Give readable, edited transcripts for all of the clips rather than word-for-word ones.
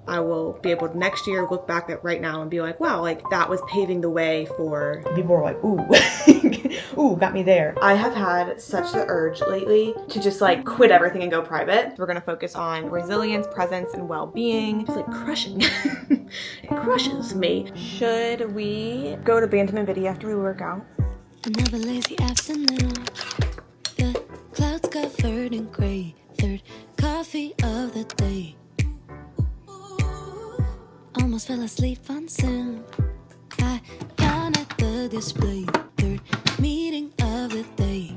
I will be able to next year look back at right now and be like, wow, like that was paving the way for people were like, ooh, ooh, got me there. I have had such the urge lately to just like quit everything and go private. We're gonna focus on resilience, presence, and well-being. It's like crushing. It crushes me. Should we go to Bantam and Viddy after we work out? Another lazy afternoon. The clouds covered in gray. Third coffee of the day. Almost fell asleep on Zoom. I yawn at the display. Third meeting of the day.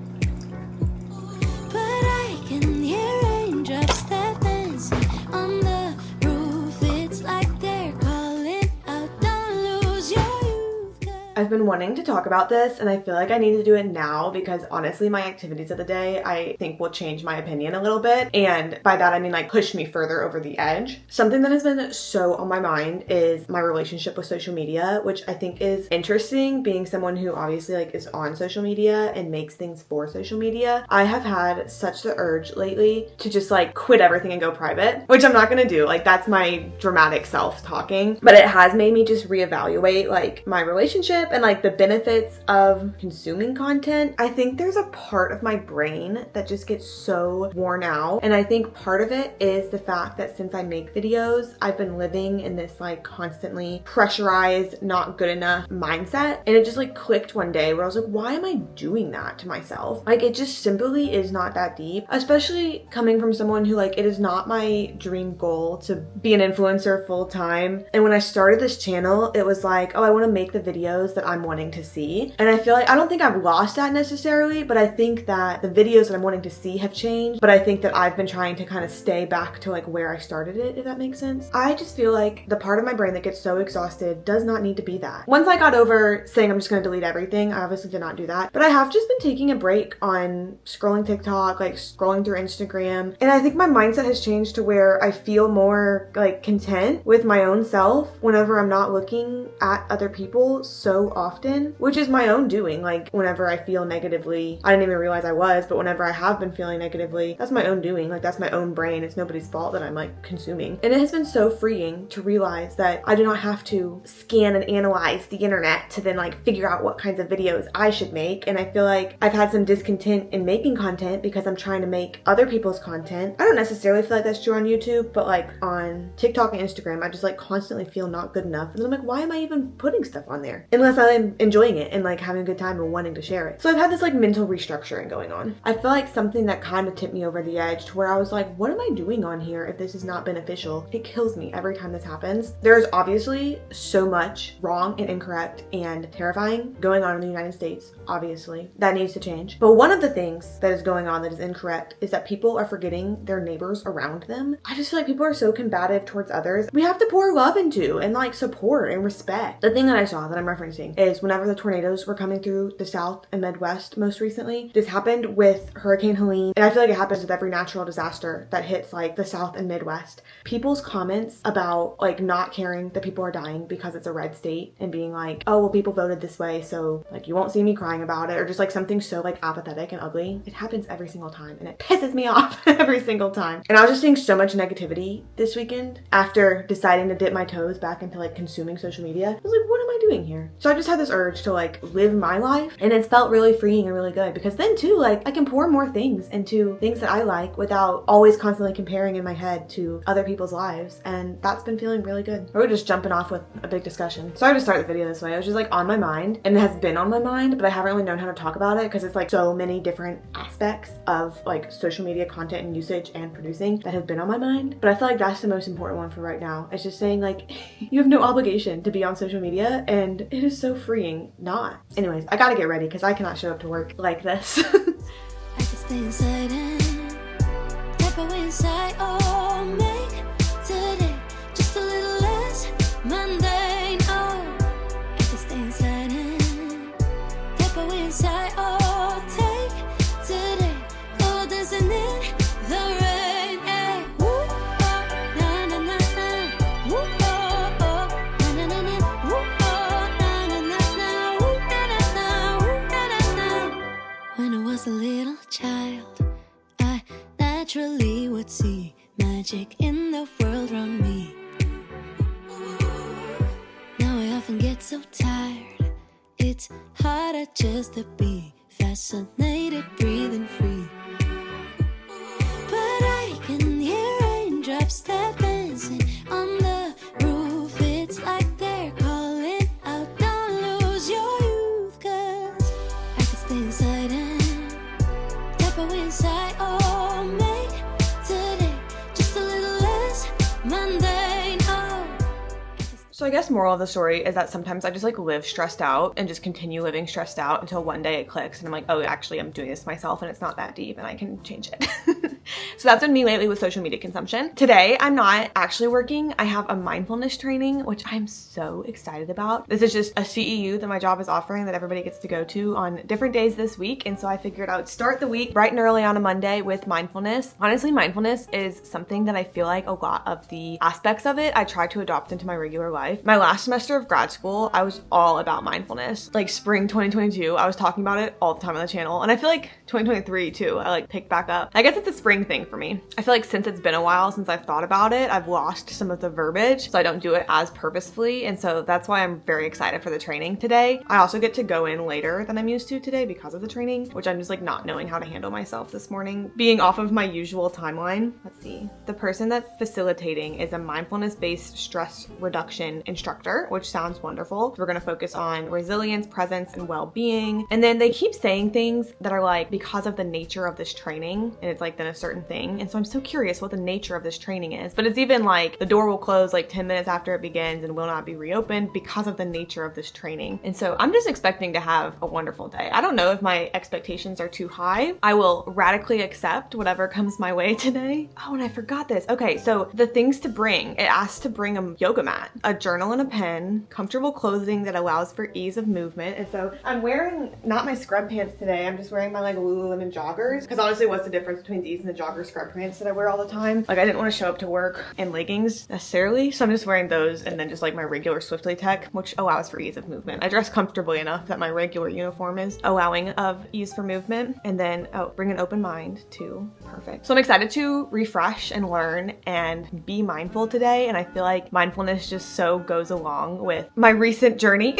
But I can hear raindrops that dancing on the roof. It's like they're calling out, don't lose your youth. I've been wanting to talk about this, and I feel like I need to do it now because honestly my activities of the day I think will change my opinion a little bit, and by that I mean like push me further over the edge. Something that has been so on my mind is my relationship with social media, which I think is interesting, being someone who obviously like is on social media and makes things for social media. I have had such the urge lately to just like quit everything and go private, which I'm not gonna do. Like that's my dramatic self talking, but it has made me just reevaluate like my relationship and like the benefits of consuming content. I think there's a part of my brain that just gets so worn out, and I think part of it is the fact that since I make videos, I've been living in this like constantly pressurized, not good enough mindset, and it just like clicked one day where I was like, why am I doing that to myself? Like it just simply is not that deep, especially coming from someone who like it is not my dream goal to be an influencer full time. And when I started this channel, it was like, oh, I want to make the videos that I'm wanting to see. And I feel like I don't think I've lost that necessarily, but I think that the videos that I'm wanting to see have changed. But I think that I've been trying to kind of stay back to like where I started it, if that makes sense. I just feel like the part of my brain that gets so exhausted does not need to be that. Once I got over saying I'm just going to delete everything, I obviously did not do that, but I have just been taking a break on scrolling TikTok, like scrolling through Instagram. And I think my mindset has changed to where I feel more like content with my own self whenever I'm not looking at other people so often, which is my own doing. Like whenever I feel negatively, I didn't even realize I was, but whenever I have been feeling negatively, that's my own doing. Like that's my own brain. It's nobody's fault that I'm like consuming. And it has been so freeing to realize that I do not have to scan and analyze the internet to then like figure out what kinds of videos I should make. And I feel like I've had some discontent in making content because I'm trying to make other people's content. I don't necessarily feel like that's true on YouTube, but like on TikTok and Instagram, I just like constantly feel not good enough. And then I'm like, why am I even putting stuff on there? Unless I'm enjoying it and like having a good time and wanting to share it. So I've had this like mental restructuring going on. I feel like something that kind of tipped me over the edge to where I was like, what am I doing on here if this is not beneficial? It kills me every time this happens. There's obviously so much wrong and incorrect and terrifying going on in the United States, obviously. That needs to change. But one of the things that is going on that is incorrect is that people are forgetting their neighbors around them. I just feel like people are so combative towards others. We have to pour love into and like support and respect. The thing that I saw that I'm referencing is whenever the tornadoes were coming through the South and Midwest most recently, this happened with Hurricane Helene, and I feel like it happens with every natural disaster that hits like the South and Midwest. People's comments about like not caring that people are dying because it's a red state and being like, oh, well, people voted this way, so like you won't see me crying about it, or just like something so like apathetic and ugly. It happens every single time and it pisses me off every single time. And I was just seeing so much negativity this weekend after deciding to dip my toes back into like consuming social media. I was like, what am I doing here? So I just had this urge to like live my life, and it's felt really freeing and really good because then too, like I can pour more things into things that I like without always constantly comparing in my head to other people's lives, and that's been feeling really good. We're just jumping off with a big discussion. Sorry to start the video this way. It was just like on my mind, and it has been on my mind, but I haven't really known how to talk about it because it's like so many different aspects of like social media content and usage and producing that have been on my mind. But I feel like that's the most important one for right now. It's just saying like you have no obligation to be on social media, and it is so freeing not. Anyways, I gotta get ready because I cannot show up to work like this. I can stay inside and tap away inside. Oh, make today just a little less mundane. Oh, I can stay inside and tap away inside. Oh, take today, oh, dancing in the rain. Hey, woo, oh, na na na na, woo, oh, oh, na na na na, woo, oh, na na na na, woo, na na na, woo, na na na. When I was a little child, I naturally would see get so tired. It's harder just to be fascinated, breathing free. But I can hear raindrops tap dancing on the roof. It's like they're calling out, don't lose your youth, 'cause I can stay inside and tap away inside. Oh, make today just a little less mundane. Oh. So I guess moral of the story is that sometimes I just like live stressed out and just continue living stressed out until one day it clicks and I'm like, oh, actually I'm doing this to myself and it's not that deep and I can change it. So that's been me lately with social media consumption. Today, I'm not actually working. I have a mindfulness training, which I'm so excited about. This is just a CEU that my job is offering that everybody gets to go to on different days this week. And so I figured I would start the week bright and early on a Monday with mindfulness. Honestly, mindfulness is something that I feel like a lot of the aspects of it, I try to adopt into my regular life. My last semester of grad school, I was all about mindfulness. Like spring 2022, I was talking about it all the time on the channel. And I feel like 2023 too, I like picked back up. I guess it's a spring thing for me. I feel like since it's been a while since I've thought about it, I've lost some of the verbiage, so I don't do it as purposefully. And so that's why I'm very excited for the training today. I also get to go in later than I'm used to today because of the training, which I'm just like not knowing how to handle myself this morning. Being off of my usual timeline. Let's see. The person that's facilitating is a mindfulness-based stress reduction instructor, which sounds wonderful. We're gonna focus on resilience, presence, and well-being. And then they keep saying things that are like, because of the nature of this training, and it's like then a certain thing. And so I'm so curious what the nature of this training is. But it's even like the door will close like 10 minutes after it begins and will not be reopened because of the nature of this training. And so I'm just expecting to have a wonderful day. I don't know if my expectations are too high. I will radically accept whatever comes my way today. Oh, and I forgot this. Okay, so the things to bring. It asks to bring a yoga mat, a journal and a pen, comfortable clothing that allows for ease of movement. And so I'm wearing not my scrub pants today. I'm just wearing my like Lululemon joggers. Because honestly, what's the difference between these and the jogger scrub pants that I wear all the time? Like I didn't want to show up to work in leggings necessarily, so I'm just wearing those and then just like my regular Swiftly Tech, which allows for ease of movement. I dress comfortably enough that my regular uniform is allowing of ease for movement. And then, oh, bring an open mind too. Perfect. So I'm excited to refresh and learn and be mindful today. And I feel like mindfulness just so goes along with my recent journey.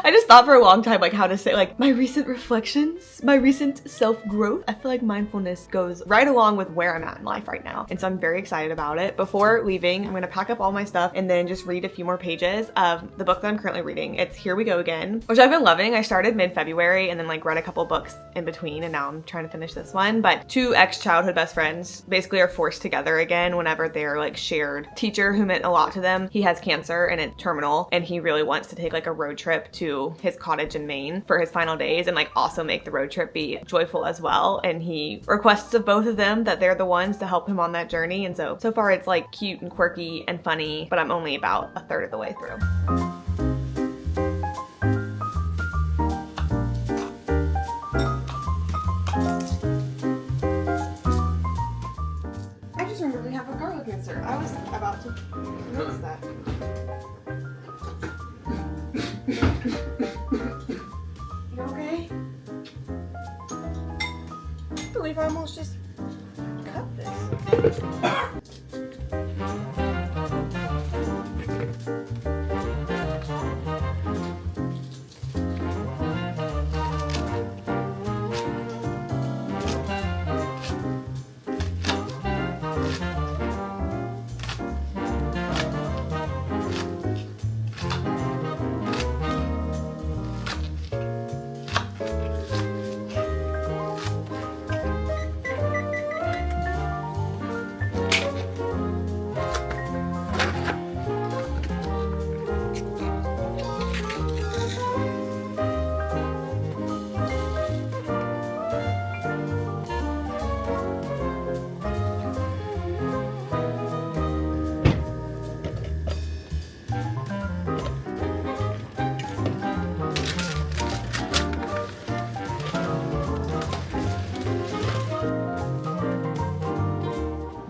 I just thought for a long time like how to say like my recent reflections, my recent self-growth. I feel like mindfulness goes right along with where I'm at in life right now. And so I'm very excited about it. Before leaving, I'm gonna pack up all my stuff and then just read a few more pages of the book that I'm currently reading. It's Here We Go Again, which I've been loving. I started mid-February and then like read a couple books in between and now I'm trying to finish this one. But two ex-childhood best friends basically are forced together again whenever they're like shared teacher who meant a lot to them. He has cancer and it's terminal and he really wants to take like a road trip to his cottage in Maine for his final days and like also make the road trip be joyful as well. And he requests of both of them that they're the ones to help him on that journey. And so far it's like cute and quirky and funny, but I'm only about a third of the way through. I just remembered we have a garlic insert. I was about to notice that. You okay? I believe I almost just cut this.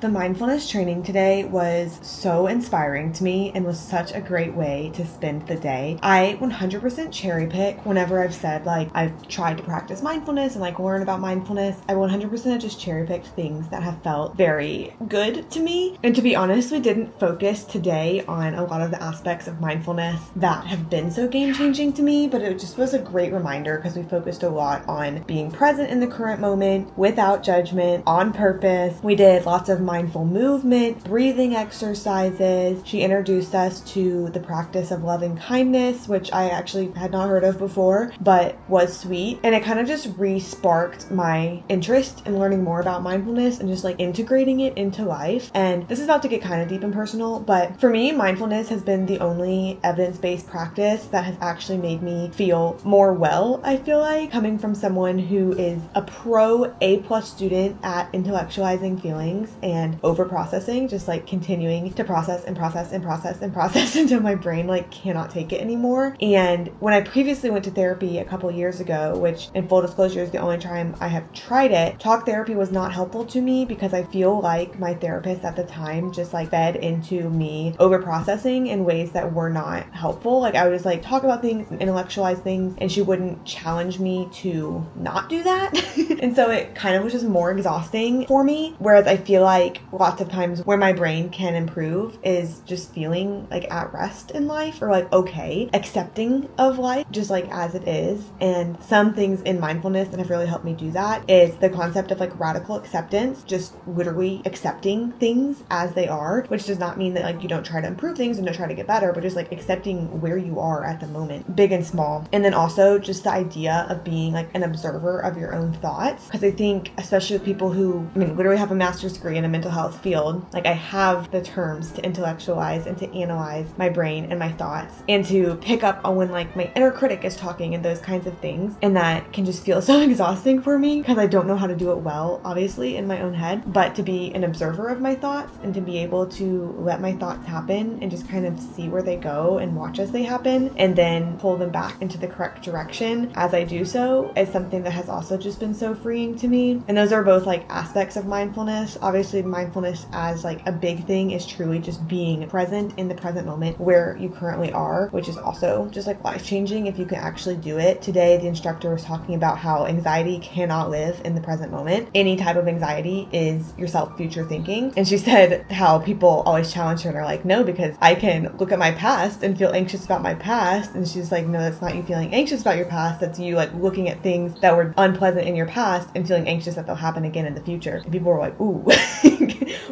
The mindfulness training today was so inspiring to me and was such a great way to spend the day. I 100% cherry pick whenever I've said like I've tried to practice mindfulness and like learn about mindfulness. I 100% just cherry picked things that have felt very good to me. And to be honest, we didn't focus today on a lot of the aspects of mindfulness that have been so game changing to me, but it just was a great reminder because we focused a lot on being present in the current moment without judgment, on purpose. We did lots of mindful movement, breathing exercises. She introduced us to the practice of loving kindness, which I actually had not heard of before, but was sweet. And it kind of just re-sparked my interest in learning more about mindfulness and just like integrating it into life. And this is about to get kind of deep and personal, but for me, mindfulness has been the only evidence-based practice that has actually made me feel more well, I feel like, coming from someone who is a pro A+ student at intellectualizing feelings and over processing, just like continuing to process and process and process and process until my brain like cannot take it anymore. And when I previously went to therapy a couple years ago, which in full disclosure is the only time I have tried it, talk therapy was not helpful to me because I feel like my therapist at the time just like fed into me over processing in ways that were not helpful. Like I would just like talk about things and intellectualize things and she wouldn't challenge me to not do that. And so it kind of was just more exhausting for me. Whereas I feel like lots of times where my brain can improve is just feeling like at rest in life or like okay, accepting of life just like as it is. And some things in mindfulness that have really helped me do that is the concept of like radical acceptance, just literally accepting things as they are, which does not mean that like you don't try to improve things and don't try to get better, but just like accepting where you are at the moment, big and small. And then also just the idea of being like an observer of your own thoughts. Because I think especially with people who, literally have a master's degree in a mental health field, like I have the terms to intellectualize and to analyze my brain and my thoughts and to pick up on when like my inner critic is talking and those kinds of things. And that can just feel so exhausting for me because I don't know how to do it well, obviously, in my own head. But to be an observer of my thoughts and to be able to let my thoughts happen and just kind of see where they go and watch as they happen and then pull them back into the correct direction as I do so is something that has also just been so freeing to me. And those are both like aspects of mindfulness. Obviously, mindfulness as like a big thing is truly just being present in the present moment where you currently are, which is also just like life-changing if you can actually do it. Today, the instructor was talking about how anxiety cannot live in the present moment. Any type of anxiety is yourself future thinking. And she said how people always challenge her and are like, no, because I can look at my past and feel anxious about my past. And she's like, no, that's not you feeling anxious about your past. That's you like looking at things that were unpleasant in your past and feeling anxious that they'll happen again in the future. And people were like, ooh,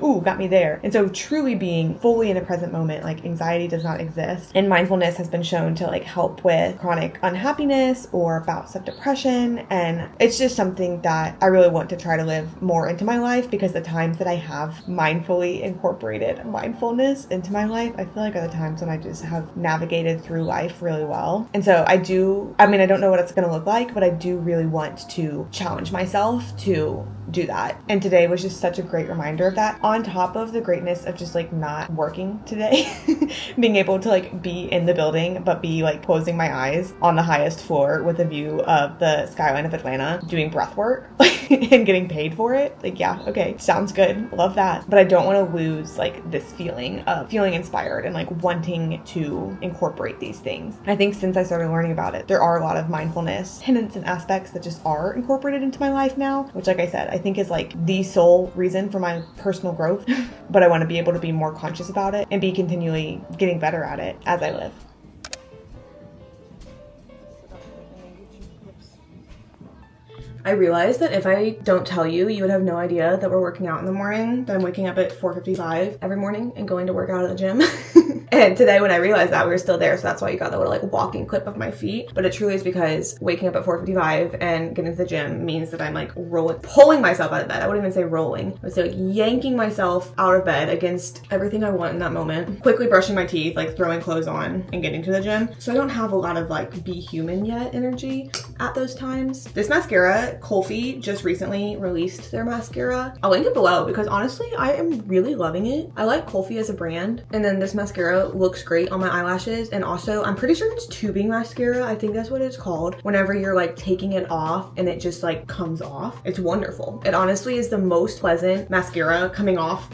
ooh, got me there. And so truly being fully in a present moment, like anxiety does not exist. And mindfulness has been shown to like help with chronic unhappiness or bouts of depression. And it's just something that I really want to try to live more into my life because the times that I have mindfully incorporated mindfulness into my life, I feel like are the times when I just have navigated through life really well. And so I don't know what it's going to look like, but I do really want to challenge myself to do that. And today was just such a great reminder of that, on top of the greatness of just like not working today, being able to like be in the building, but be like closing my eyes on the highest floor with a view of the skyline of Atlanta, doing breath work and getting paid for it. Like, yeah, okay, sounds good. Love that. But I don't want to lose like this feeling of feeling inspired and like wanting to incorporate these things. I think since I started learning about it, there are a lot of mindfulness tenets and aspects that just are incorporated into my life now, which like I said, I think is like the sole reason for my personal growth. But I want to be able to be more conscious about it and be continually getting better at it as I live. I realized that if I don't tell you, you would have no idea that we're working out in the morning, that I'm waking up at 4:55 every morning and going to work out at the gym. And today when I realized that, we were still there, so that's why you got the little like walking clip of my feet. But it truly is because waking up at 4:55 and getting to the gym means that I'm like pulling myself out of bed. I wouldn't even say rolling. I would say like yanking myself out of bed against everything I want in that moment. Quickly brushing my teeth, like throwing clothes on and getting to the gym. So I don't have a lot of like be human yet energy at those times. This mascara, Colfi just recently released their mascara. I'll link it below because honestly, I am really loving it. I like Colfi as a brand. And then this mascara mascara looks great on my eyelashes. And also, I'm pretty sure it's tubing mascara. I think that's what it's called. Whenever you're like taking it off and it just like comes off. It's wonderful. It honestly is the most pleasant mascara coming off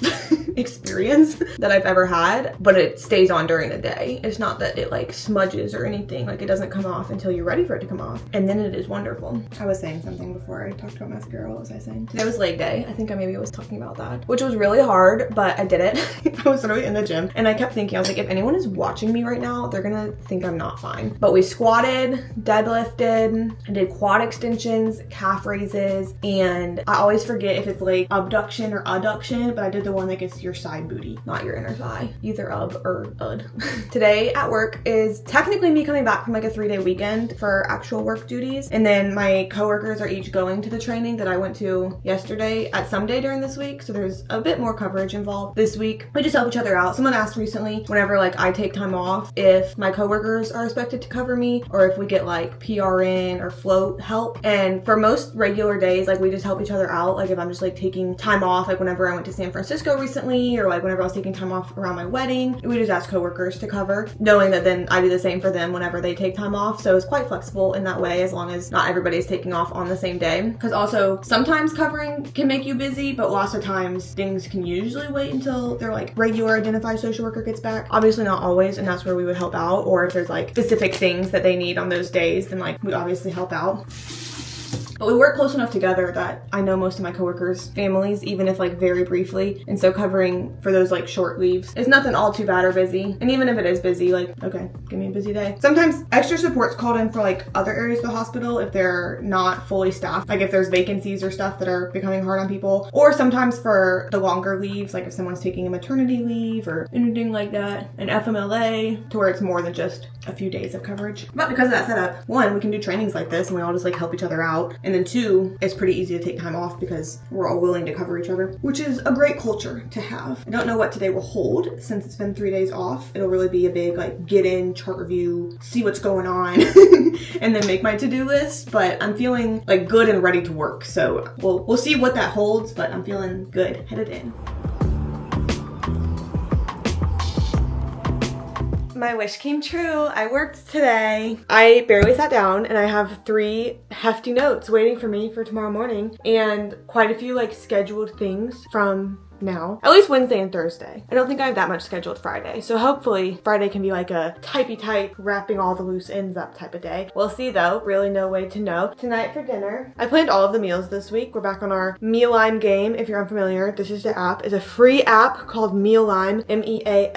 experience that I've ever had, but it stays on during the day. It's not that it like smudges or anything. Like it doesn't come off until you're ready for it to come off. And then it is wonderful. I was saying something before I talked about mascara. What was I saying? Today was leg day. I think I maybe was talking about that, which was really hard, but I did it. I was literally in the gym and I kept thinking, I was like, if anyone is watching me right now, they're gonna think I'm not fine. But we squatted, deadlifted, I did quad extensions, calf raises, and I always forget if it's like abduction or adduction, but I did the one that gets your side booty, not your inner thigh, either ub or ud. Today at work is technically me coming back from like a 3-day weekend for actual work duties, and then my coworkers are each going to the training that I went to yesterday at some day during this week, so there's a bit more coverage involved this week. We just help each other out. Someone asked recently, whenever like I take time off, if my coworkers are expected to cover me or if we get like PRN or float help, and for most regular days, like we just help each other out. Like if I'm just like taking time off, like whenever I went to San Francisco recently, or like whenever I was taking time off around my wedding, we just ask coworkers to cover, knowing that then I do the same for them whenever they take time off. So it's quite flexible in that way, as long as not everybody's taking off on the same day. Because also sometimes covering can make you busy, but lots of times things can usually wait until their like regular identified social worker gets back. Obviously not always, and that's where we would help out. Or if there's like specific things that they need on those days, then like we obviously help out. But we work close enough together that I know most of my coworkers' families, even if like very briefly. And so covering for those like short leaves is nothing all too bad or busy. And even if it is busy, like, okay, give me a busy day. Sometimes extra support's called in for like other areas of the hospital if they're not fully staffed. Like if there's vacancies or stuff that are becoming hard on people. Or sometimes for the longer leaves, like if someone's taking a maternity leave or anything like that. An FMLA, to where it's more than just a few days of coverage. But because of that setup, one, we can do trainings like this and we all just like help each other out. And then two, it's pretty easy to take time off because we're all willing to cover each other, which is a great culture to have. I don't know what today will hold since it's been 3 days off. It'll really be a big like get in, chart review, see what's going on, and then make my to-do list. But I'm feeling like good and ready to work. So we'll see what that holds, but I'm feeling good headed in. My wish came true. I worked today. I barely sat down and I have 3 hefty notes waiting for me for tomorrow morning and quite a few like scheduled things from now. At least Wednesday and Thursday. I don't think I have that much scheduled Friday. So hopefully Friday can be like a typey type, wrapping all the loose ends up type of day. We'll see though. Really no way to know. Tonight for dinner, I planned all of the meals this week. We're back on our Mealime game. If you're unfamiliar, this is the app. It's a free app called Mealime. M-E-A-L-I-M-E.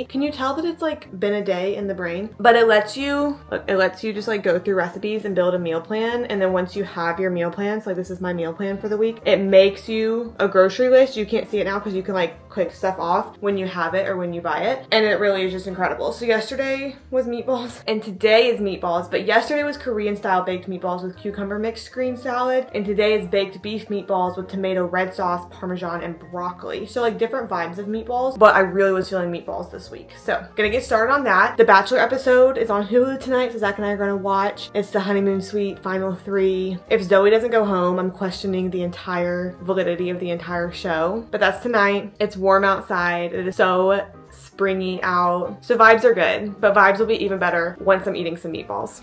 Can you tell that it's like been a day in the brain? But it lets you just like go through recipes and build a meal plan. And then once you have your meal plan, so like this is my meal plan for the week, it makes you a grocery list. You can't see it now because you can like click stuff off when you have it or when you buy it. And it really is just incredible. So yesterday was meatballs and today is meatballs. But yesterday was Korean style baked meatballs with cucumber mixed green salad. And today is baked beef meatballs with tomato, red sauce, Parmesan, and broccoli. So like different vibes of meatballs. But I really was feeling meatballs this week. So gonna get started on that. The Bachelor episode is on Hulu tonight. So Zach and I are gonna watch. It's the honeymoon suite final 3. If Zoe doesn't go home, I'm questioning the entire validity of the entire show. But that's tonight. It's warm outside. It is so springy out. So vibes are good, but vibes will be even better once I'm eating some meatballs.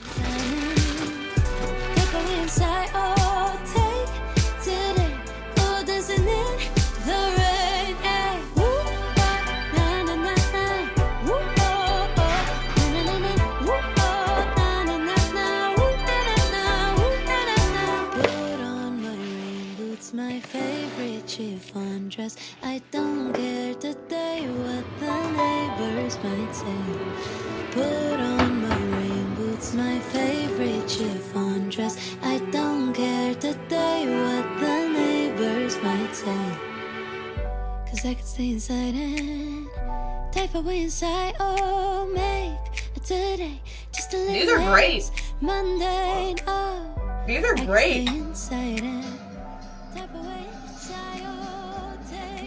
Dress. I don't care today what the neighbors might say. Put on my rain boots, my favorite chiffon dress. I don't care today what the neighbors might say. Cause I could stay inside and type away inside. Oh, make a today just a little. These are great. Monday. Oh, these are great.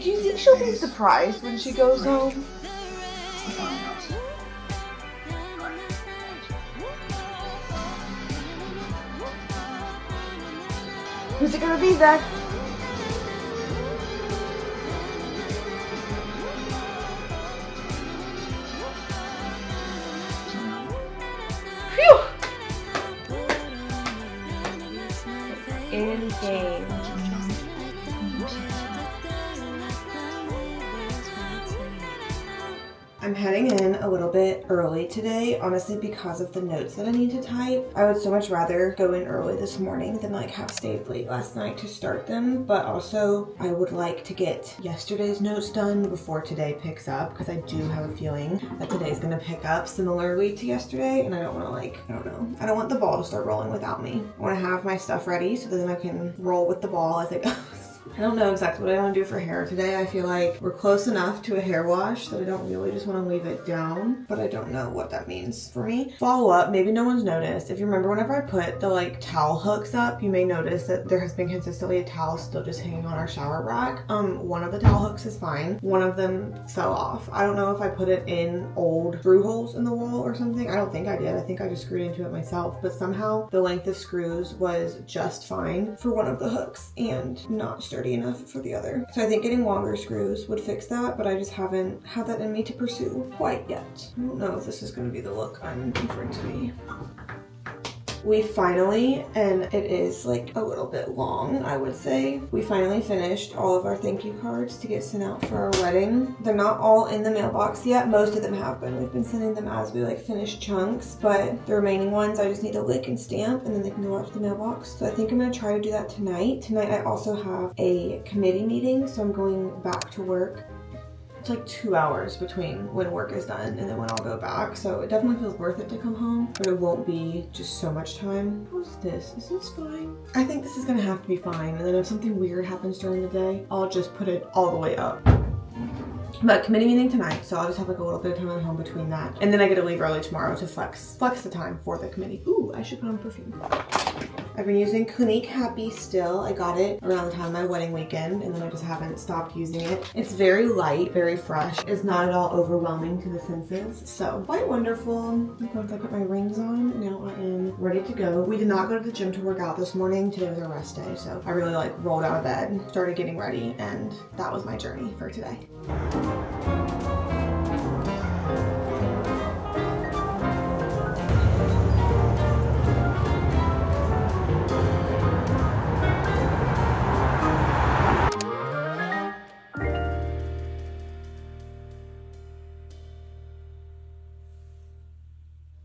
Do you think she'll be surprised when she goes home? Who's it gonna be, Zach? I'm heading in a little bit early today, honestly, because of the notes that I need to type. I would so much rather go in early this morning than like have stayed late last night to start them, but also I would like to get yesterday's notes done before today picks up, because I do have a feeling that today's gonna pick up similarly to yesterday, and I don't wanna I don't want the ball to start rolling without me. I wanna have my stuff ready so that then I can roll with the ball as it goes. I don't know exactly what I want to do for hair today. I feel like we're close enough to a hair wash that I don't really just want to leave it down, but I don't know what that means for me. Follow up, maybe no one's noticed. If you remember, whenever I put the like towel hooks up, you may notice that there has been consistently a towel still just hanging on our shower rack. One of the towel hooks is fine. One of them fell off. I don't know if I put it in old screw holes in the wall or something. I don't think I did. I think I just screwed into it myself, but somehow the length of screws was just fine for one of the hooks and not sturdy enough for the other. So I think getting longer screws would fix that, but I just haven't had that in me to pursue quite yet. I don't know if this is going to be the look I'm looking for it to be. We finally, and it is like a little bit long, I would say, we finally finished all of our thank you cards to get sent out for our wedding. They're not all in the mailbox yet. Most of them have been. We've been sending them as we like finish chunks, but the remaining ones I just need to lick and stamp, and then they can go out to the mailbox. So I think I'm going to try to do that tonight. Tonight I also have a committee meeting, so I'm going back to work. It's like 2 hours between when work is done and then when I'll go back. So it definitely feels worth it to come home, but it won't be just so much time. How's this? Is this fine? I think this is gonna have to be fine. And then if something weird happens during the day, I'll just put it all the way up. But committee meeting tonight, so I'll just have like a little bit of time at home between that. And then I get to leave early tomorrow to flex the time for the committee. Ooh, I should put on perfume. I've been using Clinique Happy still. I got it around the time of my wedding weekend, and then I just haven't stopped using it. It's very light, very fresh. It's not at all overwhelming to the senses, so quite wonderful. Once I put my rings on, now I am ready to go. We did not go to the gym to work out this morning. Today was our rest day, so I really like rolled out of bed, started getting ready, and that was my journey for today.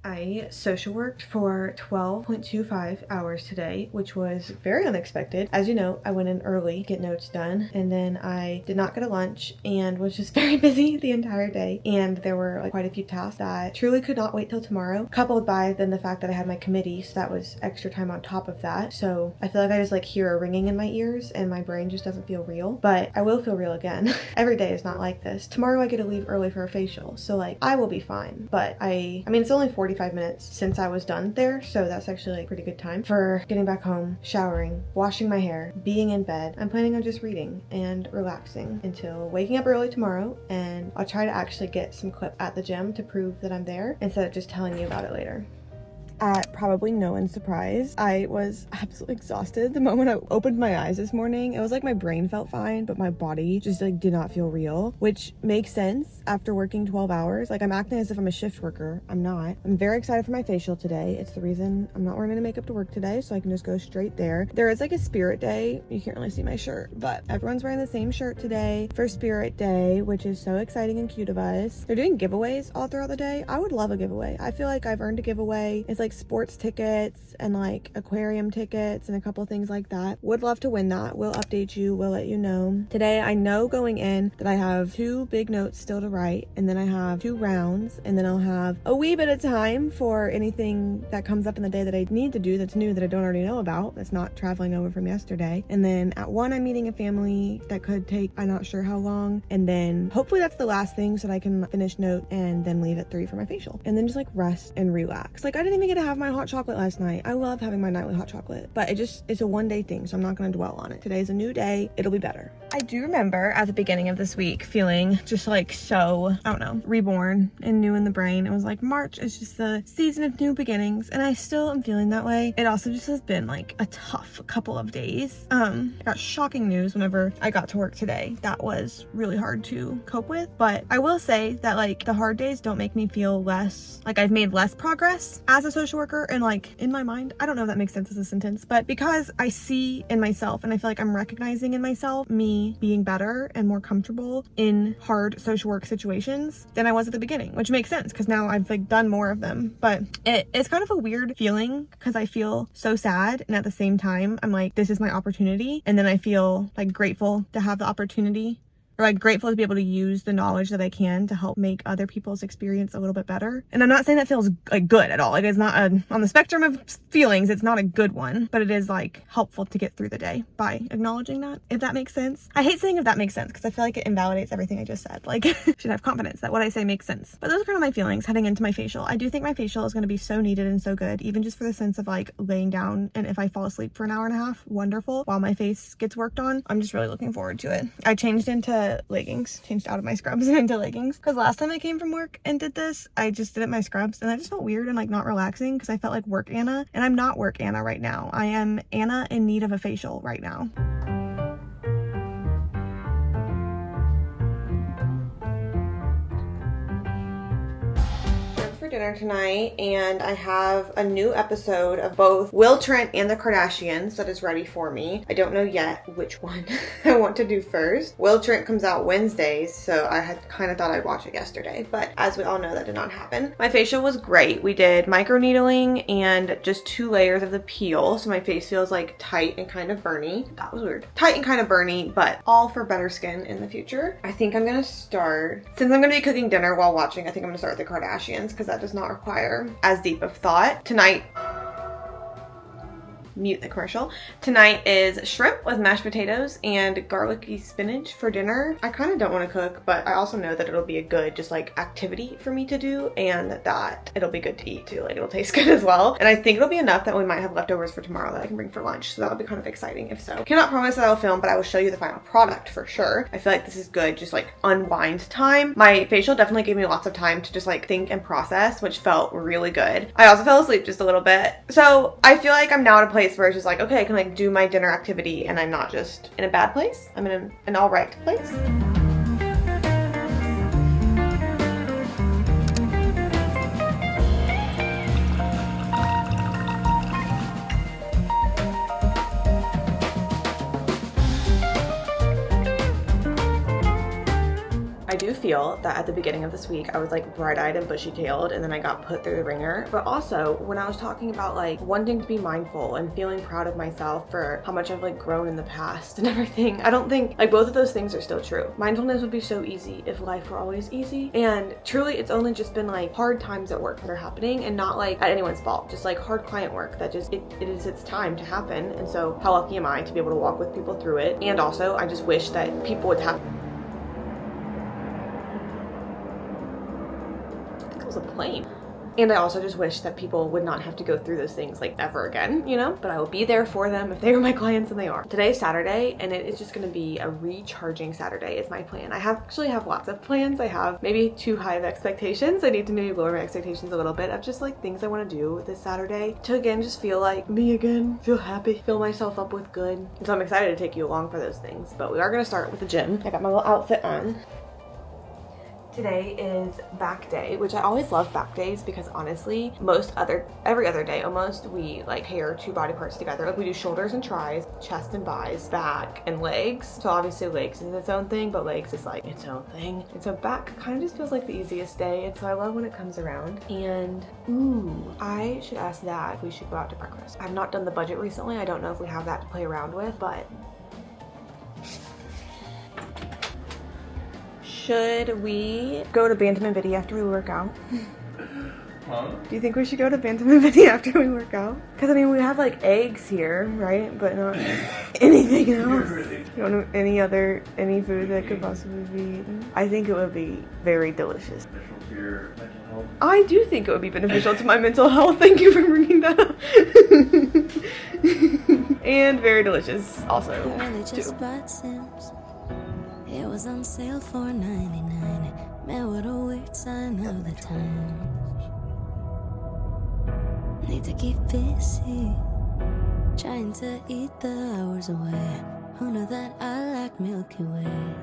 I social worked for 12.25 hours today, which was very unexpected. As you know, I went in early to get notes done, and then I did not get a lunch and was just very busy the entire day. And there were like quite a few tasks that truly could not wait till tomorrow, coupled by then the fact that I had my committee, so that was extra time on top of that. So I feel like I just like hear a ringing in my ears and my brain just doesn't feel real, but I will feel real again. Every day is not like this. Tomorrow I get to leave early for a facial, so like I will be fine. But I mean, it's only 45 minutes since I was done there, so that's actually like pretty good time for getting back home, showering, washing my hair, being in bed. I'm planning on just reading and relaxing until waking up early tomorrow, and I'll try to actually get some clip at the gym to prove that I'm there instead of just telling you about it later. At probably no one's surprise, I was absolutely exhausted the moment I opened my eyes this morning. It was like my brain felt fine, but my body just like did not feel real, which makes sense after working 12 hours. Like I'm acting as if I'm a shift worker. I'm not. I'm very excited for my facial today. It's the reason I'm not wearing any makeup to work today, so I can just go straight there. There is like a spirit day. You can't really see my shirt, but everyone's wearing the same shirt today for spirit day, which is so exciting and cute of us. They're doing giveaways all throughout the day. I would love a giveaway. I feel like I've earned a giveaway. It's like sports tickets and like aquarium tickets and a couple things like that. Would love to win that. We'll update you. We'll let you know. Today I know going in that I have 2 big notes still to write, and then I have 2 rounds, and then I'll have a wee bit of time for anything that comes up in the day that I need to do that's new that I don't already know about, that's not traveling over from yesterday. And then at 1 I'm meeting a family that could take I'm not sure how long, and then hopefully that's the last thing so that I can finish note and then leave at 3 for my facial, and then just like rest and relax. Like I didn't even get to have my hot chocolate last night. I love having my nightly hot chocolate, but it's a one-day thing, so I'm not going to dwell on it. Today's a new day. It'll be better. I do remember at the beginning of this week feeling just like so, I don't know, reborn and new in the brain. It was like March is just the season of new beginnings, and I still am feeling that way. It also just has been like a tough couple of days. I got shocking news whenever I got to work today. That was really hard to cope with, but I will say that like the hard days don't make me feel less like I've made less progress as a social social worker, and like in my mind, I don't know if that makes sense as a sentence, but because I see in myself and I feel like I'm recognizing in myself me being better and more comfortable in hard social work situations than I was at the beginning, which makes sense because now I've like done more of them. But it's kind of a weird feeling because I feel so sad, and at the same time I'm like, this is my opportunity, and then I feel like grateful to have the opportunity, or like grateful to be able to use the knowledge that I can to help make other people's experience a little bit better. And I'm not saying that feels like good at all. Like it's not on the spectrum of feelings, it's not a good one, but it is like helpful to get through the day by acknowledging that, if that makes sense. I hate saying if that makes sense because I feel like it invalidates everything I just said. Like should have confidence that what I say makes sense. But those are kind of my feelings heading into my facial. I do think my facial is going to be so needed and so good, even just for the sense of like laying down, and if I fall asleep for an hour and a half, wonderful, while my face gets worked on. I'm just really looking forward to it. I changed out of my scrubs and into leggings because last time I came from work and did this, I just did it in my scrubs, and I just felt weird and like not relaxing because I felt like work Anna, and I'm not work Anna right now. I am Anna in need of a facial right now. For dinner tonight, and I have a new episode of both Will Trent and the Kardashians that is ready for me. I don't know yet which one I want to do first. Will Trent comes out Wednesdays, so I had kind of thought I'd watch it yesterday, but as we all know, that did not happen. My facial was great. We did microneedling and just 2 layers of the peel, so my face feels like tight and kind of burny. That was weird. Tight and kind of burny, but all for better skin in the future. I think I'm gonna start, since I'm gonna be cooking dinner while watching, I think I'm gonna start with the Kardashians because that does not require as deep of thought. Tonight, mute the commercial. Tonight is shrimp with mashed potatoes and garlicky spinach for dinner. I kind of don't want to cook, but I also know that it'll be a good just like activity for me to do, and that it'll be good to eat too. Like it'll taste good as well. And I think it'll be enough that we might have leftovers for tomorrow that I can bring for lunch. So that'll be kind of exciting if so. Cannot promise that I'll film, but I will show you the final product for sure. I feel like this is good, just like unwind time. My facial definitely gave me lots of time to just like think and process, which felt really good. I also fell asleep just a little bit. So I feel like I'm now at a place where it's just like, okay, I can like do my dinner activity and I'm not just in a bad place. I'm in an all right place. I do feel that at the beginning of this week I was like bright-eyed and bushy-tailed, and then I got put through the ringer. But also when I was talking about like wanting to be mindful and feeling proud of myself for how much I've like grown in the past and everything, I don't think like both of those things are still true. Mindfulness would be so easy if life were always easy, and truly it's only just been like hard times at work that are happening, and not like at anyone's fault, just like hard client work that just it is its time to happen. And so how lucky am I to be able to walk with people through it. And also I just wish that people would have a plane. And I also just wish that people would not have to go through those things like ever again, you know? But I will be there for them if they are my clients, and they are. Today is Saturday, and it is just gonna be a recharging Saturday is my plan. I actually have lots of plans. I have maybe too high of expectations. I need to maybe lower my expectations a little bit of just like things I wanna do this Saturday to again just feel like me again, feel happy, fill myself up with good. And so I'm excited to take you along for those things. But we are gonna start with the gym. I got my little outfit on. Today is back day, which I always love back days because honestly, every other day almost, we like pair 2 body parts together. Like we do shoulders and tries, chest and buys, back and legs. So obviously legs is its own thing, but legs is like its own thing. And so back kind of just feels like the easiest day. And so I love when it comes around. And ooh, I should ask that if we should go out to breakfast. I've not done the budget recently. I don't know if we have that to play around with, but should we go to Bantam and Biddy after we work out? Huh? Do you think we should go to Bantam and Biddy after we work out? Because I mean, we have like eggs here, right? But not anything else. You don't know any food that could possibly be eaten? I think it would be very delicious. Beneficial to your mental health? I do think it would be beneficial to my mental health. Thank you for bringing that up. And very delicious also, too. It was on sale for $9.99. Man, what a weird sign of the times. Need to keep busy, trying to eat the hours away. Who knew that I like Milky Way?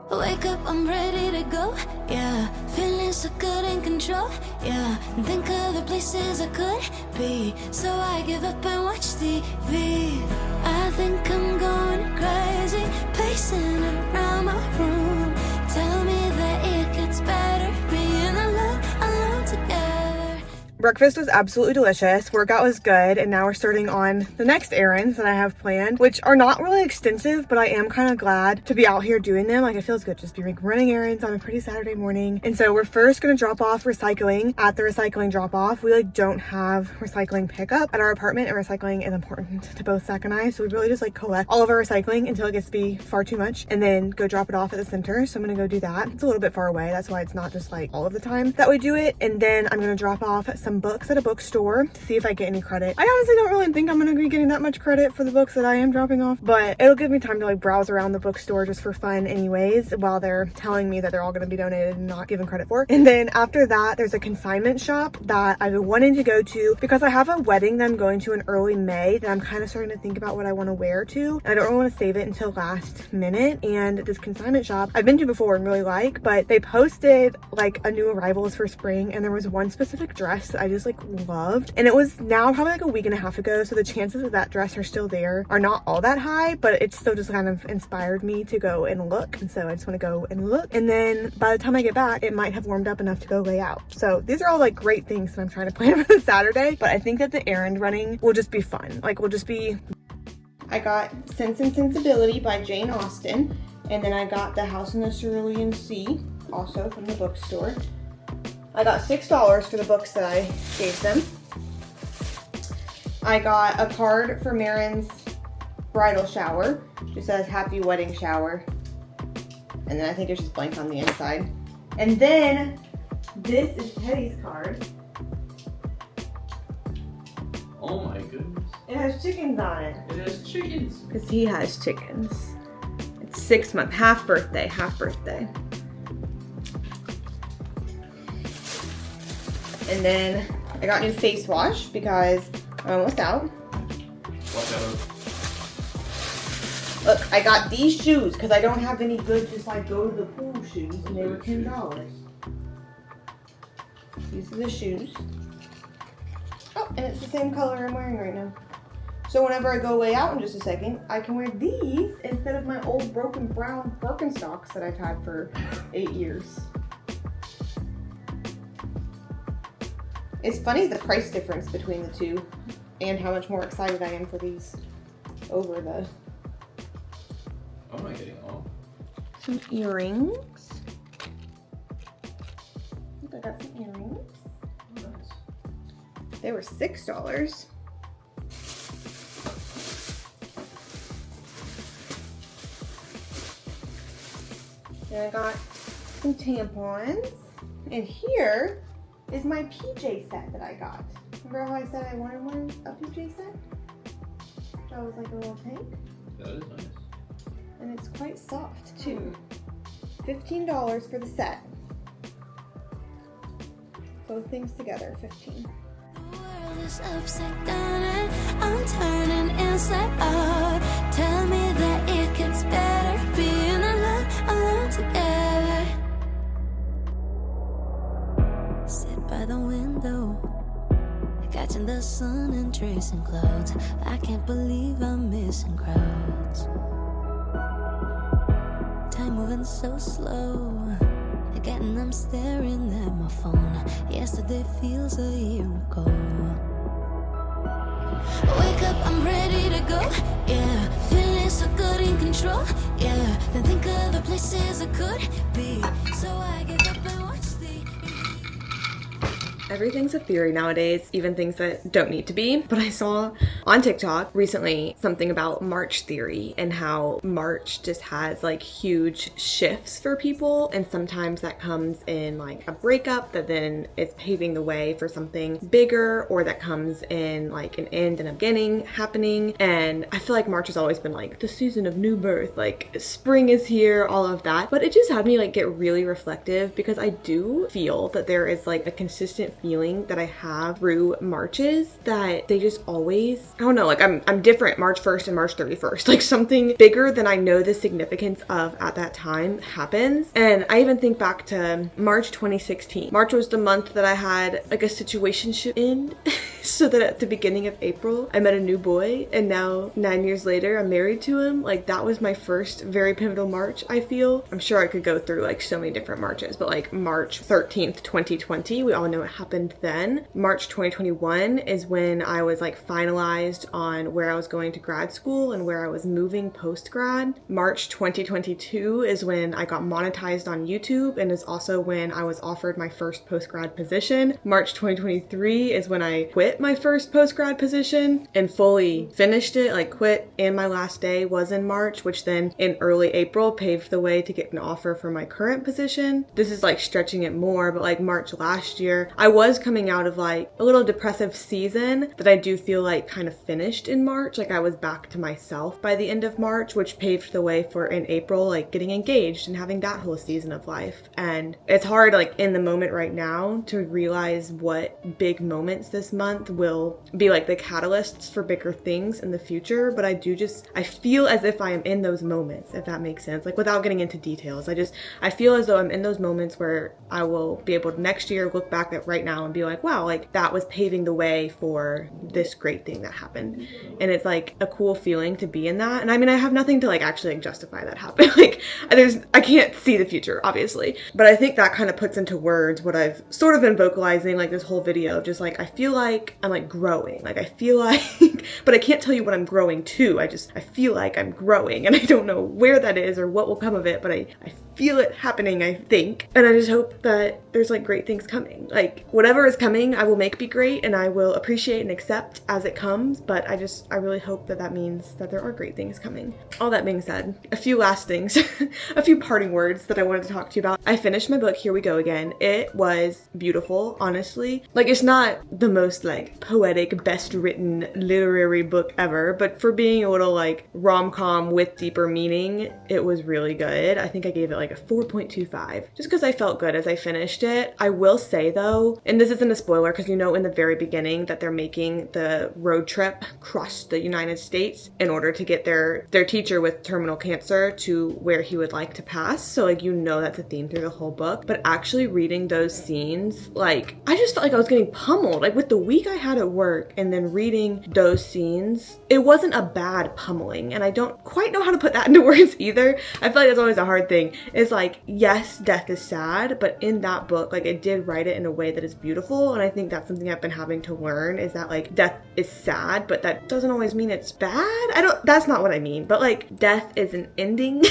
Wake up, I'm ready to go, yeah. Feeling so good in control, yeah. And think of the places I could be, so I give up and watch TV. I think I'm going crazy, pacing around my room. Tell me that it gets better, being alone together. Breakfast was absolutely delicious. Workout was good, and now we're starting on the next errands that I have planned, which are not really extensive, but I am kind of glad to be out here doing them. Like, it feels good just be like running errands on a pretty Saturday morning. And so we're first going to drop off recycling at the recycling drop off. We like don't have recycling pickup at our apartment, and recycling is important to both Zach and I, so we really just like collect all of our recycling until it gets to be far too much and then go drop it off at the center. So I'm going to go do that. It's a little bit far away, that's why it's not just like all of the time that we do it. And then I'm going to drop off some books at a bookstore to see if I get any credit. I honestly don't really think I'm going to be getting that much credit for the books that I am dropping off, but it'll give me time to like browse around the bookstore just for fun anyways, while they're telling me that they're all going to be donated and not given credit for. And then after that, there's a consignment shop that I've been wanting to go to because I have a wedding that I'm going to in early May that I'm kind of starting to think about what I want to wear to, and I don't really want to save it until last minute. And this consignment shop I've been to before and really like, but they posted like a new arrivals for spring, and there was one specific dress that I just like loved, and it was now probably like a week and a half ago, so the chances of that dress are still there are not all that high, but it still just kind of inspired me to go and look, and so I just want to go and look, and then by the time I get back it might have warmed up enough to go lay out. So these are all like great things that I'm trying to plan for the Saturday, but I think that the errand running will just be fun. Like, we'll just be... I got Sense and Sensibility by Jane Austen, and then I got The House in the Cerulean Sea, also from the bookstore. I got $6 for the books that I gave them. I got a card for Marin's bridal shower. It says happy wedding shower. And then I think it's just blank on the inside. And then this is Teddy's card. Oh my goodness. It has chickens on it. It has chickens. Because he has chickens. It's 6 months, half birthday. And then I got new face wash because I'm almost out. Watch out. Look, I got these shoes because I don't have any good just like go to the pool shoes, and they were $10. These are the shoes. Oh, and it's the same color I'm wearing right now. So whenever I go way out in just a second, I can wear these instead of my old broken brown Birkenstocks that I've had for 8 years. It's funny the price difference between the two and how much more excited I am for these over the... What am I getting all? Some earrings. Look, I got some earrings. Nice. They were $6. Then I got some tampons. And here is my PJ set that I got. Remember how I said I wanted a PJ set? That was like a little tank. That is nice. And it's quite soft too. $15 for the set. Both things together, $15. The world is upside down and I'm turning inside out. Tell me that it gets better, being alone together. Sit by the window, catching the sun and tracing clouds. I can't believe I'm missing crowds. Time moving so slow, again I'm staring at my phone. Yesterday feels a year ago. Wake up, I'm ready to go, yeah. Feeling so good in control, yeah. Then think of the places I could be, so I give up and watch the... Everything's a theory nowadays, even things that don't need to be. But I saw on TikTok recently something about March theory and how March just has like huge shifts for people, and sometimes that comes in like a breakup that then is paving the way for something bigger, or that comes in like an end and a beginning happening. And I feel like March has always been like the season of new birth, like spring is here, all of that. But it just had me like get really reflective, because I do feel that there is like a consistent feeling that I have through Marches that they just always, I don't know, like I'm different March 1st and March 31st. Like something bigger than I know the significance of at that time happens. And I even think back to March 2016. March was the month that I had like a situationship end. So that at the beginning of April, I met a new boy, and now 9 years later, I'm married to him. Like that was my first very pivotal March, I feel. I'm sure I could go through like so many different Marches, but like March 13th, 2020, we all know what happened then. March 2021 is when I was like finalized on where I was going to grad school and where I was moving post-grad. March 2022 is when I got monetized on YouTube, and is also when I was offered my first post-grad position. March 2023 is when I quit my first post-grad position and fully finished it, like quit, and my last day was in March, which then in early April paved the way to get an offer for my current position. This is like stretching it more, but like March last year, I was coming out of like a little depressive season that I do feel like kind of finished in March. Like I was back to myself by the end of March, which paved the way for in April, like getting engaged and having that whole season of life. And it's hard like in the moment right now to realize what big moments this month will be like the catalysts for bigger things in the future, but I feel as if I am in those moments, if that makes sense. Like without getting into details, I feel as though I'm in those moments where I will be able to next year look back at right now and be like, wow, like that was paving the way for this great thing that happened. And it's like a cool feeling to be in that. And I mean, I have nothing to like actually like justify that happened. Like I can't see the future, obviously, but I think that kind of puts into words what I've sort of been vocalizing like this whole video, just like I feel like I'm like growing. Like I feel like, but I can't tell you what I'm growing to. I feel like I'm growing, and I don't know where that is or what will come of it, but I feel it happening, I think. And I just hope that there's like great things coming. Like whatever is coming, I will make be great, and I will appreciate and accept as it comes. But I really hope that that means that there are great things coming. All that being said, a few last things, a few parting words that I wanted to talk to you about. I finished my book, Here We Go Again. It was beautiful, honestly. Like it's not the most like poetic, best written literary book ever, but for being a little like rom-com with deeper meaning, it was really good. I think I gave it like a 4.25 just because I felt good as I finished it. I will say though, and this isn't a spoiler because you know in the very beginning that they're making the road trip across the United States in order to get their teacher with terminal cancer to where he would like to pass. So like you know that's a theme through the whole book, but actually reading those scenes, like I just felt like I was getting pummeled. Like with the week I had at work and then reading those scenes, it wasn't a bad pummeling, and I don't quite know how to put that into words either. I feel like that's always a hard thing. It's like, yes, death is sad, but in that book, like it did write it in a way that is beautiful, and I think that's something I've been having to learn, is that like death is sad, but that doesn't always mean it's bad. That's not what I mean, but like death is an ending.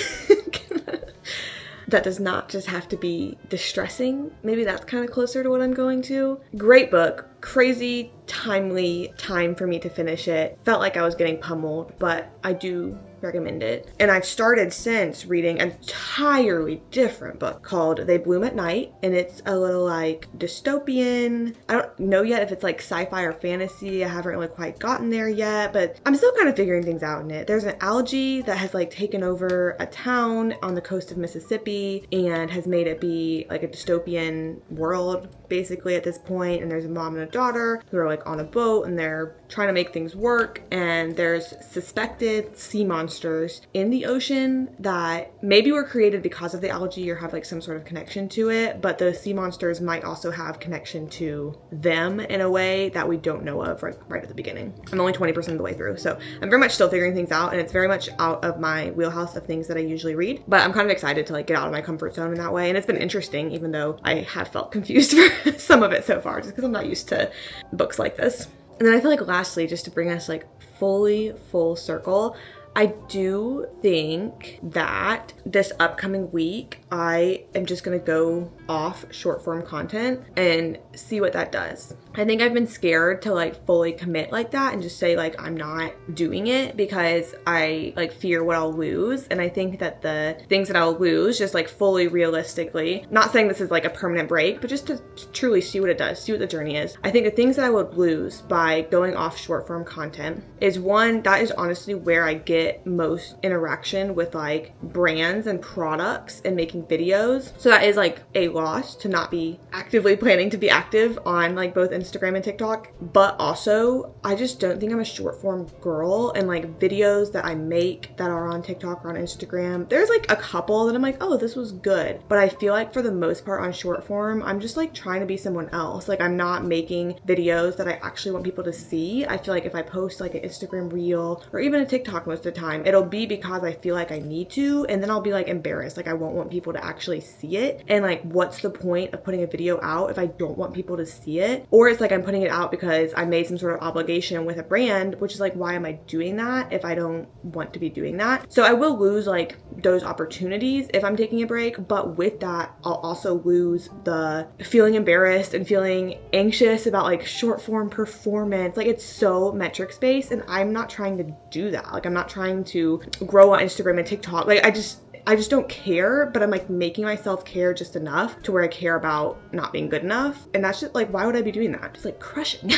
That does not just have to be distressing. Maybe that's kind of closer to what I'm going to. Great book. Crazy, timely time for me to finish it. Felt like I was getting pummeled, but I do recommend it. And I've started since reading an entirely different book called They Bloom at Night, and it's a little like dystopian. I don't know yet if it's like sci-fi or fantasy. I haven't really quite gotten there yet, but I'm still kind of figuring things out in it. There's an algae that has like taken over a town on the coast of Mississippi and has made it be like a dystopian world basically at this point, and there's a mom and a daughter who are like on a boat and they're trying to make things work, and there's suspected sea monsters in the ocean that maybe were created because of the algae or have like some sort of connection to it, but those sea monsters might also have connection to them in a way that we don't know of right at the beginning. I'm only 20% of the way through, so I'm very much still figuring things out, and it's very much out of my wheelhouse of things that I usually read, but I'm kind of excited to like get out of my comfort zone in that way, and it's been interesting even though I have felt confused for some of it so far just because I'm not used to books like this. And then I feel like lastly, just to bring us like full circle, I do think that this upcoming week, I am just gonna go off short form content and see what that does. I think I've been scared to like fully commit like that and just say like I'm not doing it because I like fear what I'll lose. And I think that the things that I'll lose, just like fully realistically, not saying this is like a permanent break, but just to truly see what it does, see what the journey is. I think the things that I would lose by going off short form content is one, that is honestly where I get get most interaction with like brands and products and making videos. So that is like a loss to not be actively planning to be active on like both Instagram and TikTok. But also, I just don't think I'm a short form girl, and like videos that I make that are on TikTok or on Instagram, there's like a couple that I'm like, oh, this was good. But I feel like for the most part on short form, I'm just like trying to be someone else. Like I'm not making videos that I actually want people to see. I feel like if I post like an Instagram reel or even a TikTok most of the time, it'll be because I feel like I need to, and then I'll be like embarrassed. Like I won't want people to actually see it. And like, what's the point of putting a video out if I don't want people to see it? Or it's like I'm putting it out because I made some sort of obligation with a brand, which is like, why am I doing that if I don't want to be doing that? So I will lose like those opportunities if I'm taking a break, but with that, I'll also lose the feeling embarrassed and feeling anxious about like short form performance. Like it's so metrics based, and I'm not trying to do that. Like I'm not trying to grow on Instagram and TikTok. Like I just don't care, but I'm like making myself care just enough to where I care about not being good enough. And that's just like, why would I be doing that? Just like crushing.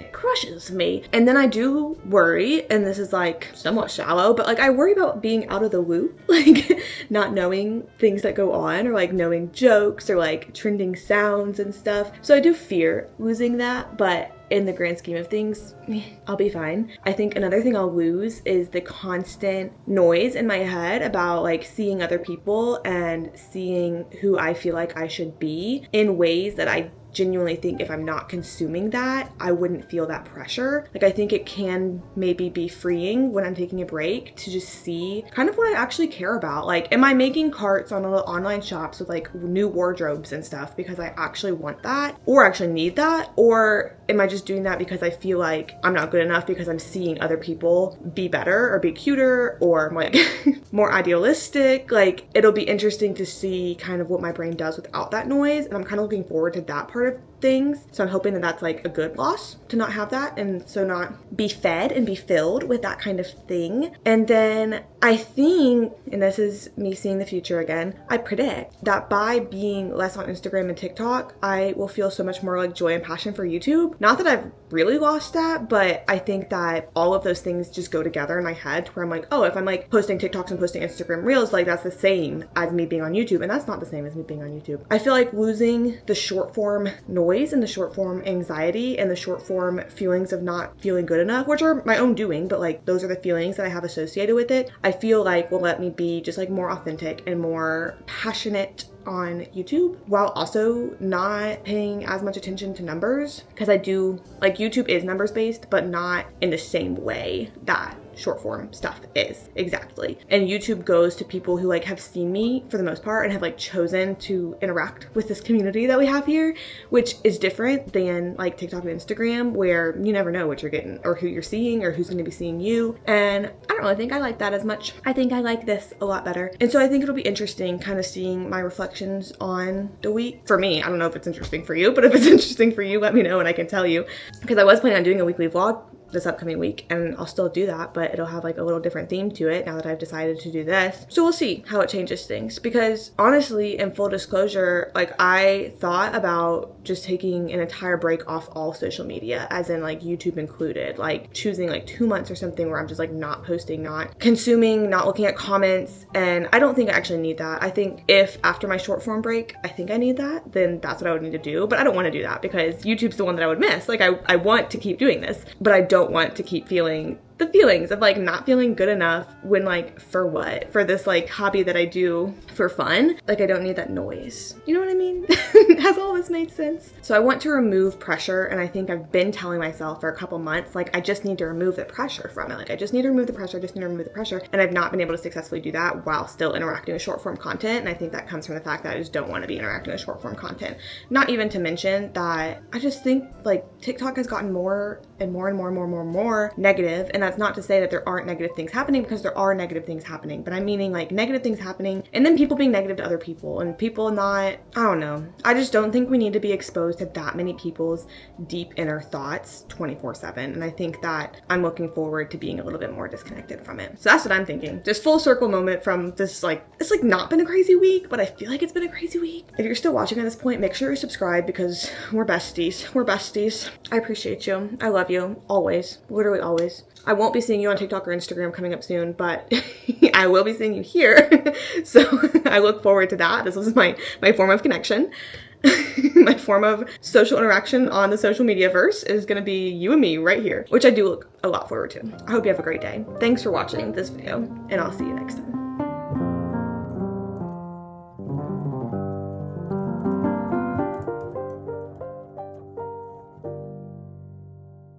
It crushes me. And then I do worry, and this is like somewhat shallow, but like I worry about being out of the loop, like not knowing things that go on, or like knowing jokes or like trending sounds and stuff. So I do fear losing that, but in the grand scheme of things, I'll be fine. I think another thing I'll lose is the constant noise in my head about like seeing other people and seeing who I feel like I should be in ways that I genuinely think if I'm not consuming that, I wouldn't feel that pressure. Like I think it can maybe be freeing when I'm taking a break to just see kind of what I actually care about. Like, am I making carts on little online shops with like new wardrobes and stuff because I actually want that or actually need that? Or am I just doing that because I feel like I'm not good enough because I'm seeing other people be better or be cuter or like more idealistic? Like it'll be interesting to see kind of what my brain does without that noise. And I'm kind of looking forward to that part of things. So I'm hoping that that's like a good loss to not have that, and so not be fed and be filled with that kind of thing. And then I think, and this is me seeing the future again, I predict that by being less on Instagram and TikTok, I will feel so much more like joy and passion for YouTube. Not that I've really lost that, but I think that all of those things just go together in my head to where I'm like, oh, if I'm like posting TikToks and posting Instagram reels, like that's the same as me being on YouTube, and that's not the same as me being on YouTube. I feel like losing the short form noise and the short form anxiety and the short form feelings of not feeling good enough, which are my own doing, but like those are the feelings that I have associated with it, I feel like will let me be just like more authentic and more passionate on YouTube, while also not paying as much attention to numbers, because I do like YouTube is numbers based, but not in the same way that short form stuff is exactly. And YouTube goes to people who like have seen me for the most part and have like chosen to interact with this community that we have here, which is different than like TikTok and Instagram, where you never know what you're getting or who you're seeing or who's going to be seeing you. And I don't really think I like that as much. I think I like this a lot better. And so I think it'll be interesting kind of seeing my reflections on the week. For me, I don't know if it's interesting for you, but if it's interesting for you, let me know and I can tell you, because I was planning on doing a weekly vlog this upcoming week, and I'll still do that, but it'll have like a little different theme to it now that I've decided to do this. So we'll see how it changes things, because honestly, in full disclosure, like I thought about just taking an entire break off all social media, as in like YouTube included, like choosing like 2 months or something where I'm just like not posting, not consuming, not looking at comments. And I don't think I actually need that. I think if after my short form break, I think I need that, then that's what I would need to do. But I don't want to do that because YouTube's the one that I would miss. Like I want to keep doing this, but I don't want to keep feeling the feelings of like not feeling good enough when like, for what? For this like hobby that I do for fun. Like I don't need that noise. You know what I mean? Has all this made sense? So I want to remove pressure, and I think I've been telling myself for a couple months, like I just need to remove the pressure from it. Like I just need to remove the pressure, I just need to remove the pressure. And I've not been able to successfully do that while still interacting with short form content. And I think that comes from the fact that I just don't want to be interacting with short form content. Not even to mention that I just think like TikTok has gotten more and more and more and more and more and more negative. And that's not to say that there aren't negative things happening, because there are negative things happening, but I'm meaning like negative things happening and then people being negative to other people and people not, I don't know. I just don't think we need to be exposed to that many people's deep inner thoughts 24/7. And I think that I'm looking forward to being a little bit more disconnected from it. So that's what I'm thinking. Just full circle moment from this, like, it's like not been a crazy week, but I feel like it's been a crazy week. If you're still watching at this point, make sure you're subscribed, because we're besties. We're besties. I appreciate you. I love you. Always. Literally always. I won't be seeing you on TikTok or Instagram coming up soon, but I will be seeing you here. So I look forward to that. This was my form of connection. My form of social interaction on the social media verse is gonna be you and me right here, which I do look a lot forward to. I hope you have a great day. Thanks for watching this video, and I'll see you next time.